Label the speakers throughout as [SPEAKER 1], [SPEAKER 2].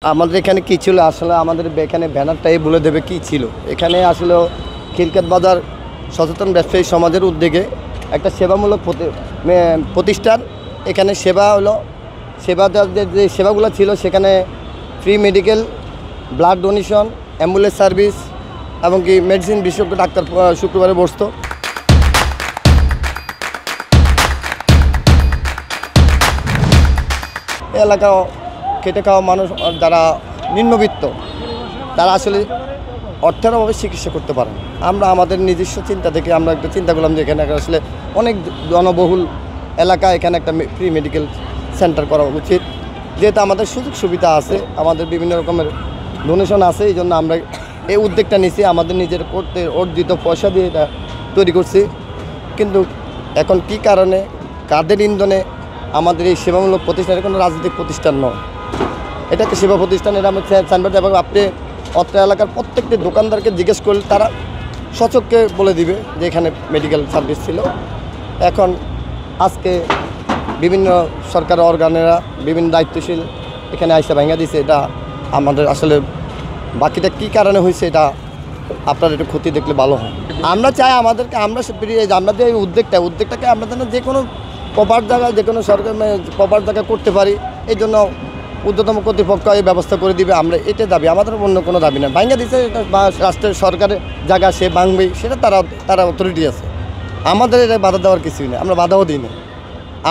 [SPEAKER 1] আমাদের এখানে কি ছিল আসলে আমাদের এখানে ব্যানারটাই বলে দেবে কি ছিল। এখানে আসলে খিলক্ষেত বাজার সচেতন ব্যবসায়ী সমাজের উদ্যোগে একটা সেবামূলক প্রতিষ্ঠান। এখানে সেবা হলো সেবা যে সেবাগুলো ছিল সেখানে free medical, blood donation, ambulance service এবং কি মেডিসিন বিশেষজ্ঞ ডাক্তার শুক্রবারে বসতো। এলাকা খেটে খাওয়া মানুষ যারা নিম্নবিত্ত তারা আসলে অর্থের অভাবে চিকিৎসা করতে পারে না। আমরা আমাদের নিজস্ব চিন্তা থেকে আমরা একটা চিন্তা করলাম যে এখানে আসলে অনেক জনবহুল এলাকা, এখানে একটা ফ্রি মেডিকেল সেন্টার করা উচিত। যেহেতু আমাদের সুযোগ সুবিধা আছে, আমাদের বিভিন্ন রকমের ডোনেশন আছে, এই জন্য আমরা এই উদ্যোগটা নিয়েছি। আমাদের নিজের করতে অর্জিত পয়সা দিয়ে এটা তৈরি করছি। কিন্তু এখন কি কারণে কাদের ইন্ধনে আমাদের এই সেবামূলক প্রতিষ্ঠান কোনো রাজনৈতিক প্রতিষ্ঠান নয়, এটা একটা সেবা প্রতিষ্ঠান। এটা আমরা সাইনবোর্ড এবং আপনি অত্র এলাকার প্রত্যেকটি দোকানদারকে জিজ্ঞেস করলে তারা সচককে বলে দিবে যে এখানে মেডিকেল সার্ভিস ছিল। এখন আজকে বিভিন্ন সরকার অর্গানেরা বিভিন্ন দায়িত্বশীল এখানে আইসা ভাঙা দিছে। এটা আমাদের আসলে বাকিটা কি কারণে হয়েছে এটা আপনার একটু ক্ষতি দেখলে ভালো হয়। আমরা চাই আমাদেরকে আমরা যে এই উদ্যোগটাকে আমরা যেন যে কোনো প্রপার জায়গায় যে কোনো সরকার প্রপার জায়গায় করতে পারি, এই জন্য ঊর্ধ্বতম কর্তৃপক্ষ এই ব্যবস্থা করে দিবে। আমরা এটা দাবি, আমাদের অন্য কোনো দাবি না। ভাঙ্গা দিচ্ছে বা রাষ্ট্রের সরকারের জায়গা সে ভাঙবেই, সেটা তারা অথরিটি আছে। আমাদের এটা বাধা দেওয়ার কিছুই নেই, আমরা বাধাও দিই না।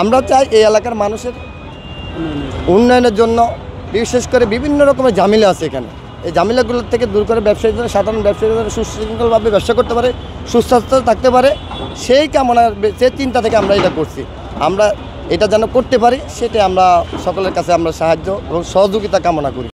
[SPEAKER 1] আমরা চাই এই এলাকার মানুষের উন্নয়নের জন্য, বিশেষ করে বিভিন্ন রকমের ঝামেলা আছে এখানে, এই ঝামেলাগুলোর থেকে দূর করে ব্যবসায়ীরা, সাধারণ ব্যবসায়ীরা সুশৃঙ্খলভাবে ব্যবসা করতে পারে, সুস্বাস্থ্য থাকতে পারে, সেই কামনার সেই চিন্তা থেকে আমরা এটা করছি। আমরা এটা যেন করতে পারি সেটা আমরা সকলের কাছে আমরা সাহায্য এবং সহযোগিতা কামনা করি।